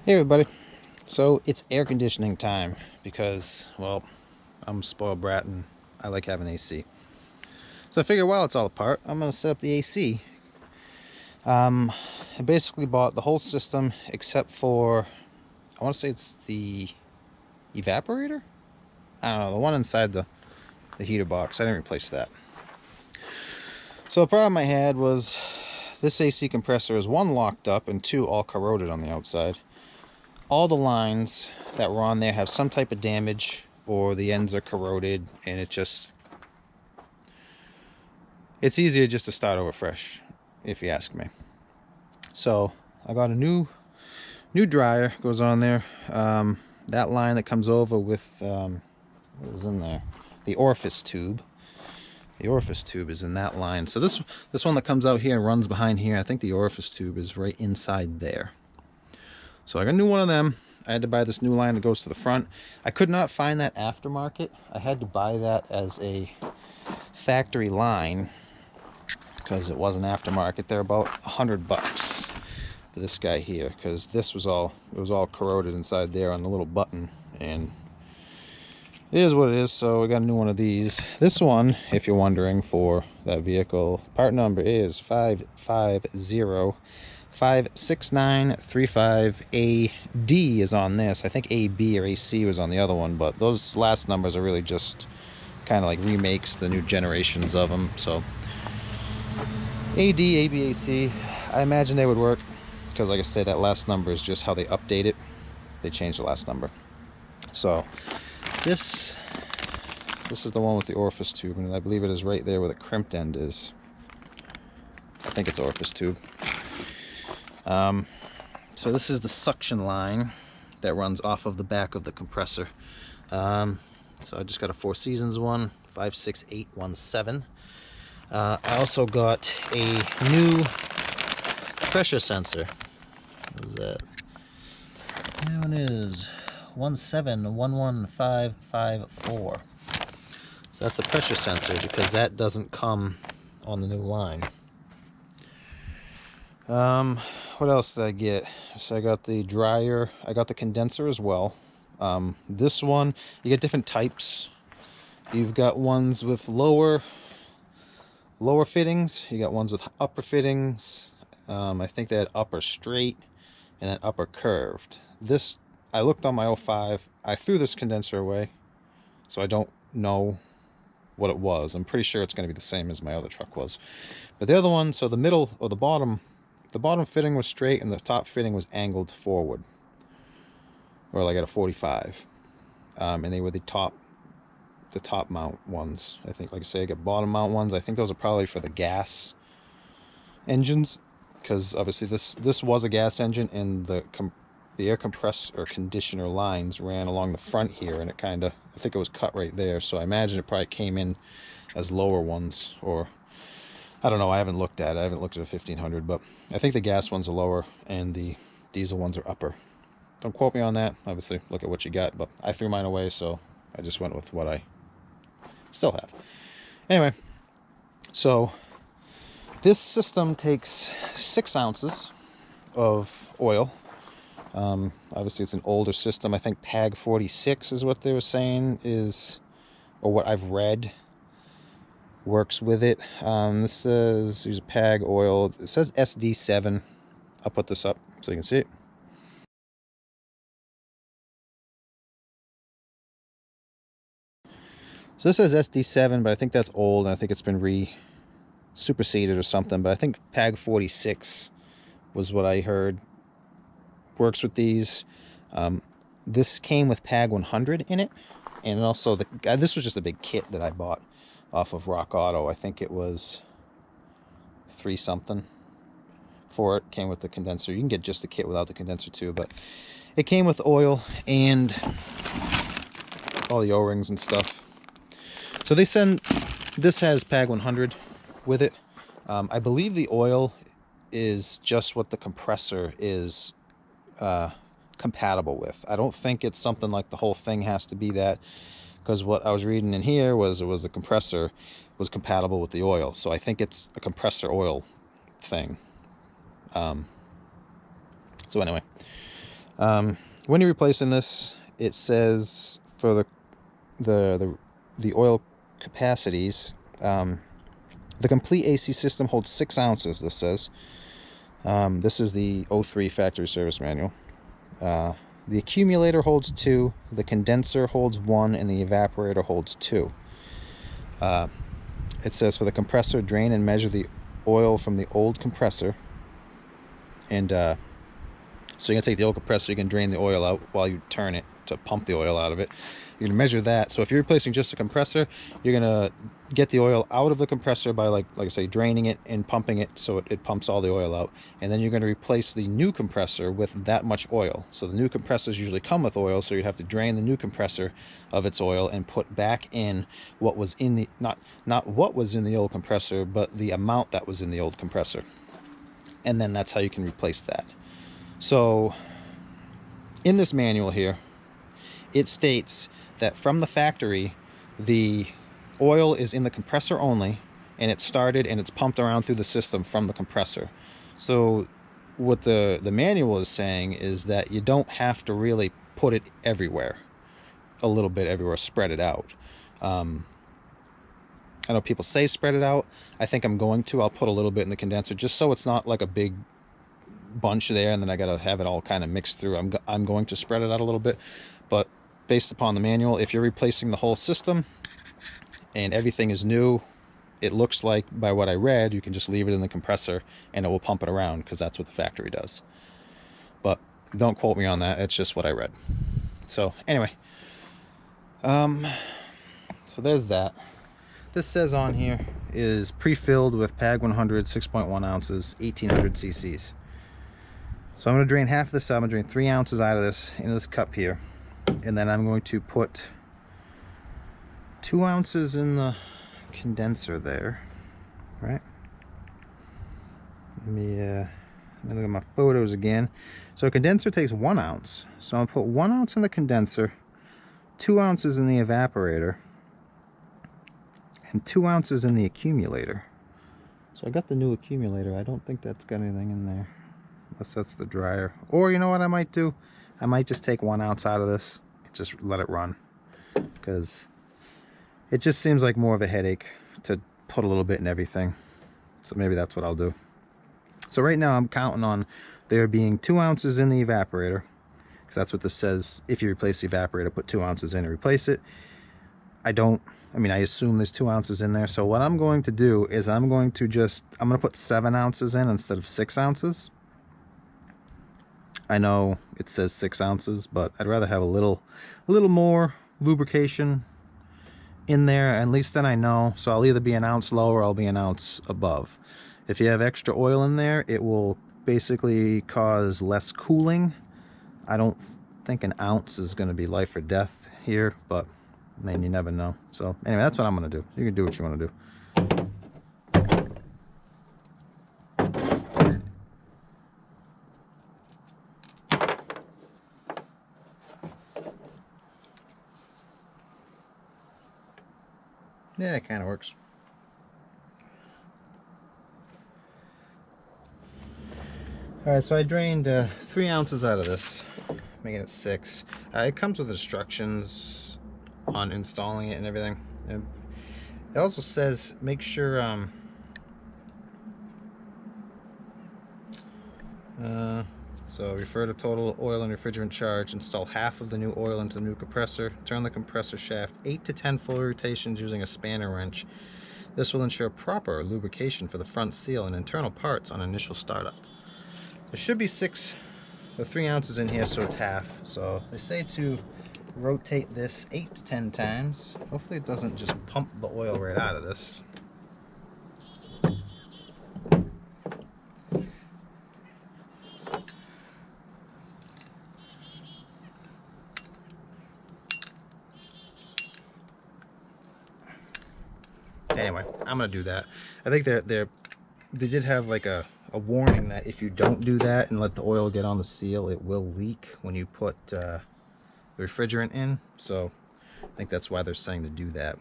Hey everybody. So it's air conditioning time because, well, I'm a spoiled brat and I like having AC. So I figure while it's all apart, I'm going to set up the AC. I basically bought the whole system except for, I want to say it's the evaporator? I don't know, the one inside the heater box. I didn't replace that. So the problem I had was this AC compressor is one, locked up, and two, all corroded on the outside. All the lines that were on there have some type of damage, or the ends are corroded, and it's easier just to start over fresh, if you ask me. So I got a new dryer goes on there. That line that comes over with what is in there, the orifice tube. The orifice tube is in that line. So this one that comes out here and runs behind here, I think the orifice tube is right inside there. So I got a new one of them. I had to buy this new line that goes to the front. I could not find that aftermarket. I had to buy that as a factory line because it wasn't aftermarket. They're about $100 for this guy here, because this was all corroded inside there on the little button, and it is what it is. So we got a new one of these. This one, if you're wondering, for that vehicle, part number is 550-56935. AD is on this. I think AB or AC was on the other one, but those last numbers are really just kind of like remakes, the new generations of them. So AD, AB, AC, I imagine they would work, because like I say, that last number is just how they update it. They change the last number. So this is the one with the orifice tube, and I believe it is right there where the crimped end is. I think it's orifice tube. So this is the suction line that runs off of the back of the compressor. So I just got a Four Seasons one, 56817. I also got a new pressure sensor. What was that? That one is 1711554. So that's a pressure sensor, because that doesn't come on the new line. What else did I get? So I got the dryer. I got the condenser as well. This one, you get different types. You've got ones with lower fittings. You got ones with upper fittings. I think they had upper straight and then upper curved. This, I looked on my 05. I threw this condenser away, so I don't know what it was. I'm pretty sure it's going to be the same as my other truck was. But the other one, so the middle or the bottom fitting was straight, and the top fitting was angled forward, or like at a 45. And they were the top mount ones. I think, like I say, I got bottom mount ones. I think those are probably for the gas engines, because obviously this was a gas engine, and the air compressor or conditioner lines ran along the front here, and it kind of, I think it was cut right there. So I imagine it probably came in as lower ones, or I don't know. I haven't looked at it. I haven't looked at a 1500, but I think the gas ones are lower and the diesel ones are upper. Don't quote me on that. Obviously, look at what you got, but I threw mine away, so I just went with what I still have. Anyway, so this system takes 6 ounces of oil. Obviously, it's an older system. I think PAG 46 is what they were saying is, or what I've read, works with it. This says use a PAG oil. It says SD7. I'll put this up so you can see it. So this says SD7, but I think that's old, and I think it's been superseded or something. But I think PAG 46 was what I heard works with these. This came with PAG 100 in it, and also this was just a big kit that I bought off of Rock Auto. I think it was $3 something for it. Came with the condenser. You can get just the kit without the condenser too, but it came with oil and all the O-rings and stuff. So they send, this has PAG 100 with it. I believe the oil is just what the compressor is compatible with. I don't think it's something like the whole thing has to be that, because what I was reading in here was it was the compressor was compatible with the oil. So I think it's a compressor oil thing. So anyway, When you're replacing this, it says for the oil capacities, the complete AC system holds 6 ounces. This says. This is the 03 factory service manual. The accumulator holds 2, the condenser holds 1, and the evaporator holds 2. It says for the compressor, drain and measure the oil from the old compressor. And so you're going to take the old compressor, you can drain the oil out while you turn it to pump the oil out of it. You're going to measure that. So if you're replacing just a compressor, you're going to get the oil out of the compressor by, like I say, draining it and pumping it so it pumps all the oil out. And then you're going to replace the new compressor with that much oil. So the new compressors usually come with oil, so you'd have to drain the new compressor of its oil and put back in what was in the, not what was in the old compressor, but the amount that was in the old compressor. And then that's how you can replace that. So in this manual here, it states that from the factory, the oil is in the compressor only, and it's started and it's pumped around through the system from the compressor. So what the manual is saying is that you don't have to really put it everywhere, a little bit everywhere, spread it out. I know people say spread it out. I think I'm going to. I'll put a little bit in the condenser just so it's not like a big bunch there and then I gotta have it all kind of mixed through. I'm going to spread it out a little bit, but based upon the manual, if you're replacing the whole system and everything is new, it looks like, by what I read, you can just leave it in the compressor and it will pump it around, because that's what the factory does. But don't quote me on that, it's just what I read. So anyway, so there's that. This says on here is pre-filled with PAG 100 6.1 ounces 1800 cc's. So I'm going to drain half of this out. I'm going to drain 3 ounces out of this into this cup here, and then I'm going to put 2 ounces in the condenser there, right? Let me look at my photos again. So a condenser takes 1 ounce, so I'm going to put 1 ounce in the condenser, 2 ounces in the evaporator, and 2 ounces in the accumulator. So I got the new accumulator. I don't think that's got anything in there, unless that's the dryer. Or you know what I might do? I might just take 1 ounce out of this and just let it run, because it just seems like more of a headache to put a little bit in everything. So maybe that's what I'll do. So right now I'm counting on there being 2 ounces in the evaporator, because that's what this says. If you replace the evaporator, put 2 ounces in and replace it. I assume there's 2 ounces in there. So what I'm going to do is I'm going to put 7 ounces in instead of 6 ounces. I know it says 6 ounces, but I'd rather have a little more lubrication in there, at least then I know. So I'll either be an ounce lower or I'll be an ounce above. If you have extra oil in there, it will basically cause less cooling. I don't think an ounce is going to be life or death here, but man, you never know. So anyway, that's what I'm going to do. You can do what you want to do. Yeah, it kind of works. Alright, so I drained 3 ounces out of this, making it 6. It comes with instructions on installing it and everything. And it also says make sure so refer to total oil and refrigerant charge, install half of the new oil into the new compressor, turn the compressor shaft 8 to 10 full rotations using a spanner wrench. This will ensure proper lubrication for the front seal and internal parts on initial startup. There should be 3 ounces in here, so it's half. So they say to rotate this 8 to 10 times. Hopefully it doesn't just pump the oil right out of this. Anyway, I'm gonna do that. I think they did have like a warning that if you don't do that and let the oil get on the seal, it will leak when you put the refrigerant in. So I think that's why they're saying to do that,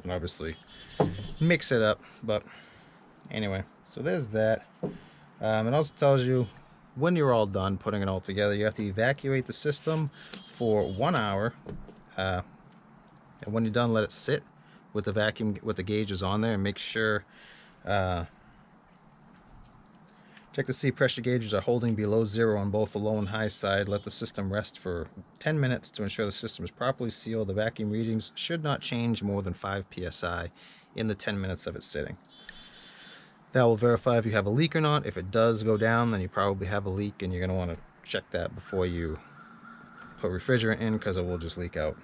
and obviously mix it up. But anyway, so there's that. It also tells you when you're all done putting it all together, you have to evacuate the system for 1 hour. And when you're done, let it sit with the vacuum, with the gauges on there, and make sure, check to see pressure gauges are holding below 0 on both the low and high side. Let the system rest for 10 minutes to ensure the system is properly sealed. The vacuum readings should not change more than 5 psi in the 10 minutes of it sitting. That will verify if you have a leak or not. If it does go down, then you probably have a leak, and you're going to want to check that before you put refrigerant in, because it will just leak out.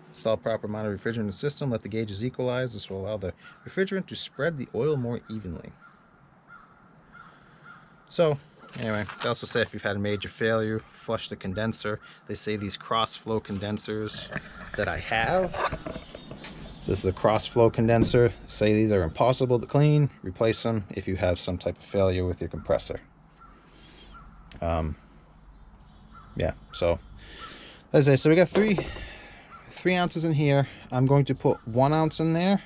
Install proper amount of refrigerant in the system. Let the gauges equalize. This will allow the refrigerant to spread the oil more evenly. So, anyway, they also say if you've had a major failure, flush the condenser. They say these cross-flow condensers that I have. So this is a cross-flow condenser. Say these are impossible to clean. Replace them if you have some type of failure with your compressor. Yeah, so as I say, so we got three ounces in here. I'm going to put 1 ounce in there,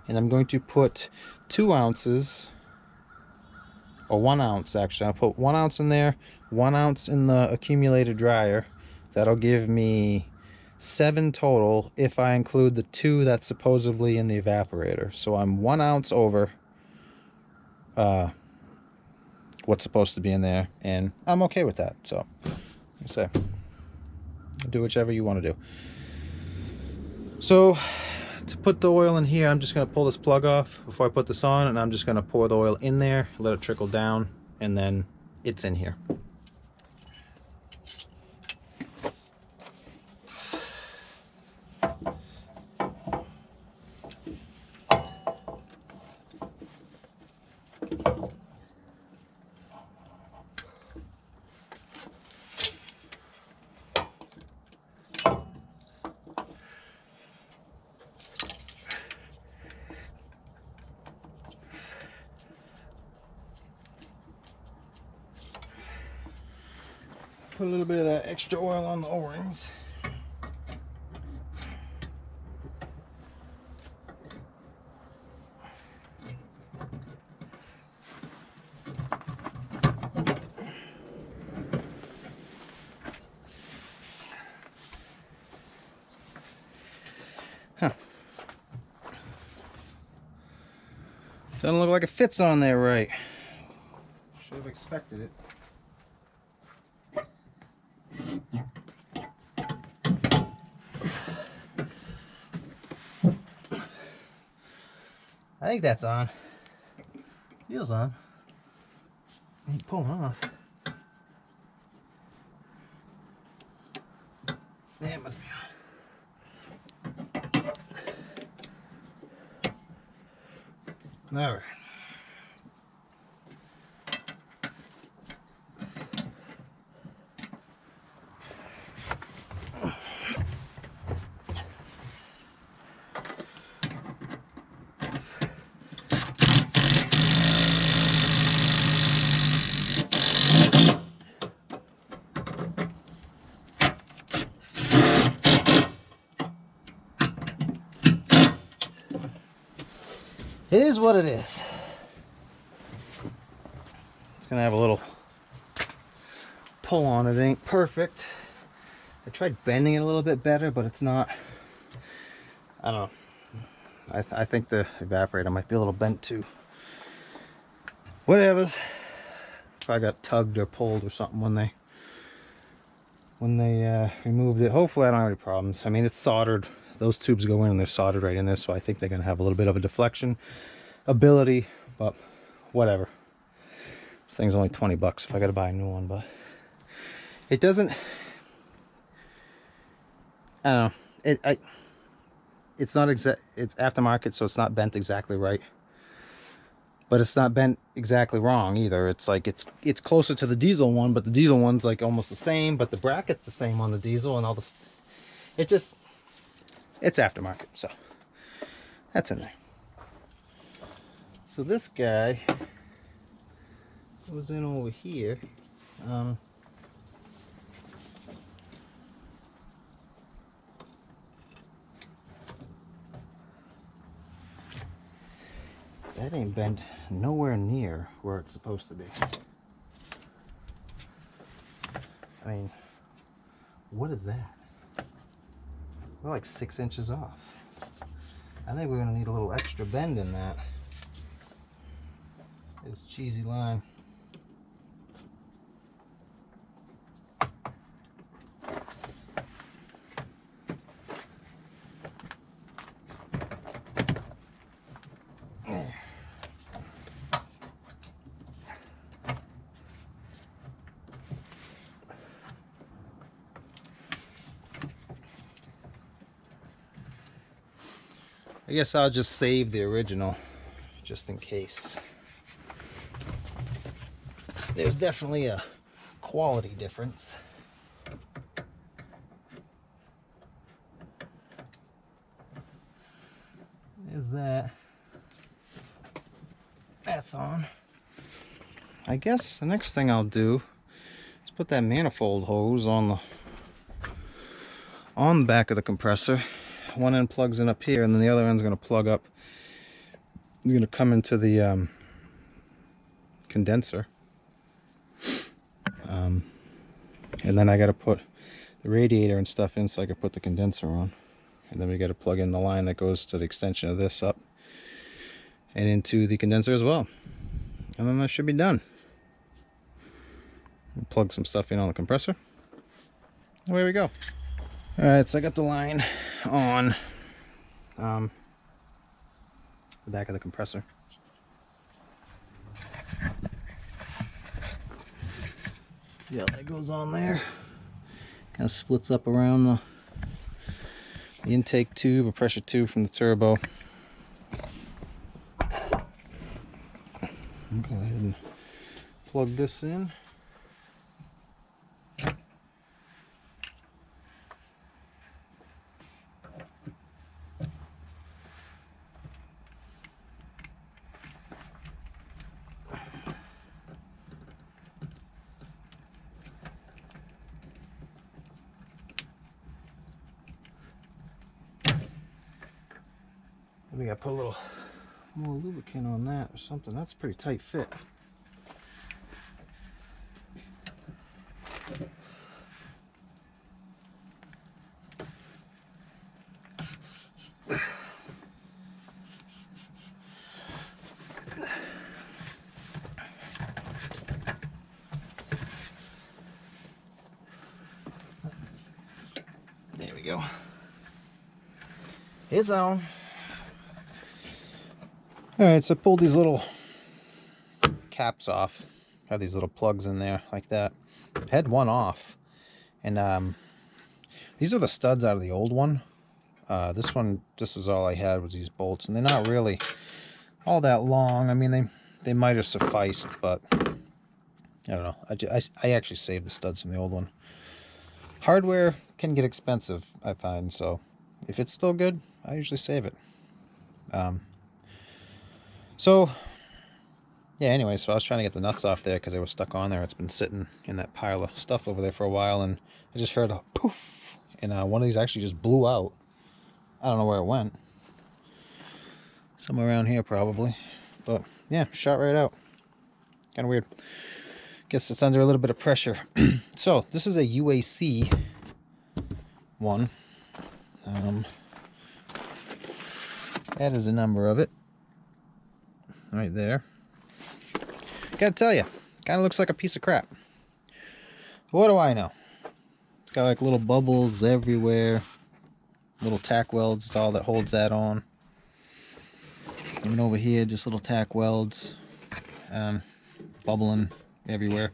and I'm going to put 2 ounces, or 1 ounce actually. I'll put 1 ounce in there, 1 ounce in the accumulator dryer. That'll give me 7 total if I include the 2 that's supposedly in the evaporator. So I'm 1 ounce over what's supposed to be in there, and I'm okay with that. So like I say, do whichever you want to do. So to put the oil in here, I'm just going to pull this plug off before I put this on, and I'm just going to pour the oil in there, let it trickle down, and then it's in here. Put a little bit of that extra oil on the O-rings. Huh. Doesn't look like it fits on there right. Should have expected it. I think that's on. Feels on. Ain't pulling off. Yeah, it must be on. All right. It is what it is. It's gonna have a little pull on it. It ain't perfect. I tried bending it a little bit better, but it's not. I don't know. I think the evaporator might be a little bent too. Whatever's. Probably got tugged or pulled or something when they removed it. Hopefully I don't have any problems. I mean, it's soldered. Those tubes go in and they're soldered right in there, so I think they're gonna have a little bit of a deflection ability, but whatever. This thing's only 20 bucks if I gotta buy a new one, but it doesn't, I don't know, it's not exact, it's aftermarket, so it's not bent exactly right, but it's not bent exactly wrong either. It's like it's closer to the diesel one, but the diesel one's like almost the same, but the bracket's the same on the diesel, and all this, it's aftermarket, so that's in there. So this guy goes in over here. That ain't bent nowhere near where it's supposed to be. I mean, what is that? We're like 6 inches off. I think we're gonna need a little extra bend in that. This cheesy line. I guess I'll just save the original just in case. There's definitely a quality difference. There's that. That's on. I guess the next thing I'll do is put that manifold hose on the back of the compressor. One end plugs in up here, and then the other end's going to plug up. It's going to come into the condenser. And then I got to put the radiator and stuff in so I can put the condenser on. And then we got to plug in the line that goes to the extension of this up and into the condenser as well. And then that should be done. Plug some stuff in on the compressor. Away we go. Alright, so I got the line on the back of the compressor. See how that goes on there? Kind of splits up around the intake tube or pressure tube from the turbo. I'll go ahead and plug this in. We gotta put a little more lubricant on that or something. That's a pretty tight fit. There we go. It's on. Alright, so I pulled these little caps off. Have these little plugs in there like that. I had one off. And these are the studs out of the old one. This one, this is all I had was these bolts. And they're not really all that long. I mean, they might have sufficed, but I don't know. I actually saved the studs from the old one. Hardware can get expensive, I find. So if it's still good, I usually save it. So, yeah, anyway, so I was trying to get the nuts off there because they were stuck on there. It's been sitting in that pile of stuff over there for a while, and I just heard a poof, and one of these actually just blew out. I don't know where it went. Somewhere around here, probably. But, yeah, shot right out. Kind of weird. Guess it's under a little bit of pressure. So, this is a UAC one. That is the number of it. Right there. Gotta tell you, kind of looks like a piece of crap. What do I know? It's got like little bubbles everywhere. Little tack welds, it's all that holds that on. Even over here, just little tack welds. Bubbling everywhere.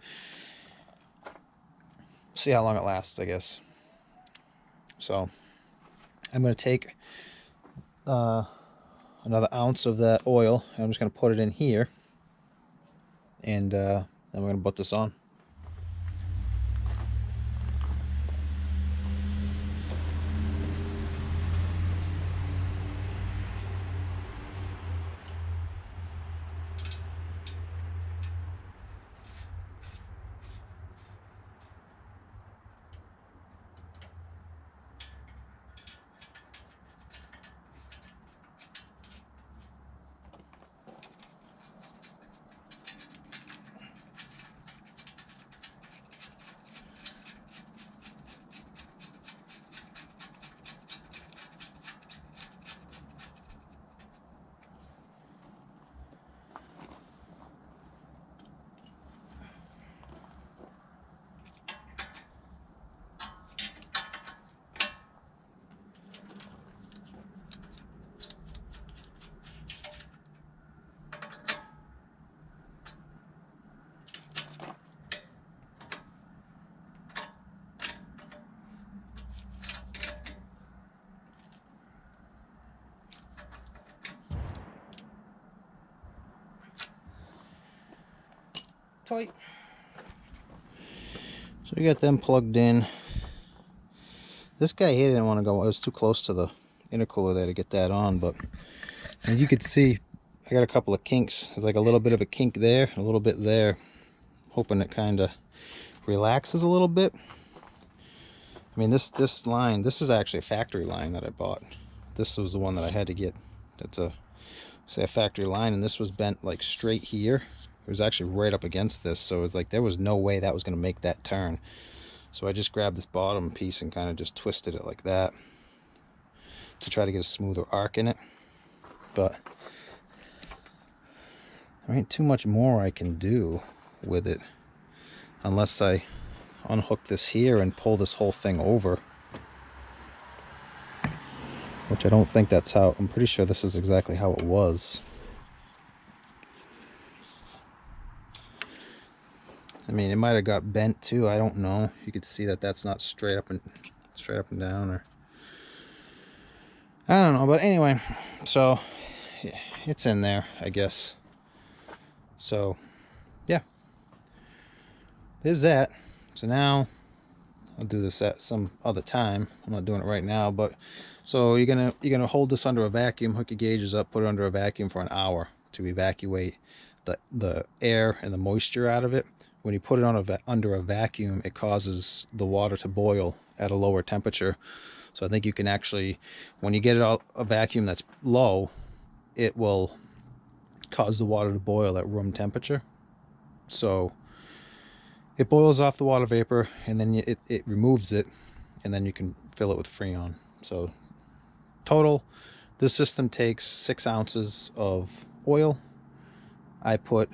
See how long it lasts, I guess. So, I'm going to take another ounce of that oil. I'm just going to put it in here. And then we're going to put this on. tight. So we got them plugged in. This guy here didn't want to go. It was too close to the intercooler there to get that on, but and you could see I got a couple of kinks. There's like a little bit of a kink there, a little bit there. Hoping it kind of relaxes a little bit. I mean, this line, this is actually a factory line that I bought. This was the one that I had to get. That's a, say, a factory line, and this was bent like straight here. It was actually right up against this, so it was like there was no way that was going to make that turn. So I just grabbed this bottom piece and kind of just twisted it like that to try to get a smoother arc in it. But there ain't too much more I can do with it unless I unhook this here and pull this whole thing over, which I don't think that's how. I'm pretty sure this is exactly how it was. I mean, it might have got bent too, I don't know. You could see that that's not straight up and down, or I don't know. But anyway, so it's in there, I guess. So yeah, there's that. So now I'll do this at some other time. I'm not doing it right now, but so you're gonna hold this under a vacuum, hook your gauges up, put it under a vacuum for an hour to evacuate the air and the moisture out of it. When you put it on under a vacuum, it causes the water to boil at a lower temperature. So I think you can actually, when you get it a vacuum that's low, it will cause the water to boil at room temperature. So it boils off the water vapor, and then it removes it, and then you can fill it with Freon. So total, this system takes 6 ounces of oil. I put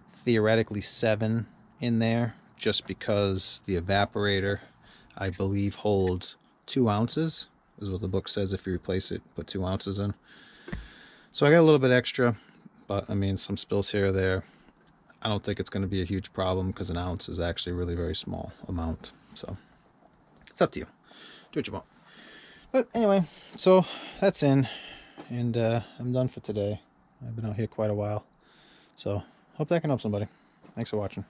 theoretically 7 in there just because the evaporator, I believe, holds 2 ounces, is what the book says. If you replace it, put 2 ounces in. So I got a little bit extra, but I mean, some spills here or there. I don't think it's going to be a huge problem because an ounce is actually a really very small amount. So it's up to you. Do what you want. But anyway, so that's in, and I'm done for today. I've been out here quite a while. So hope that can help somebody. Thanks for watching.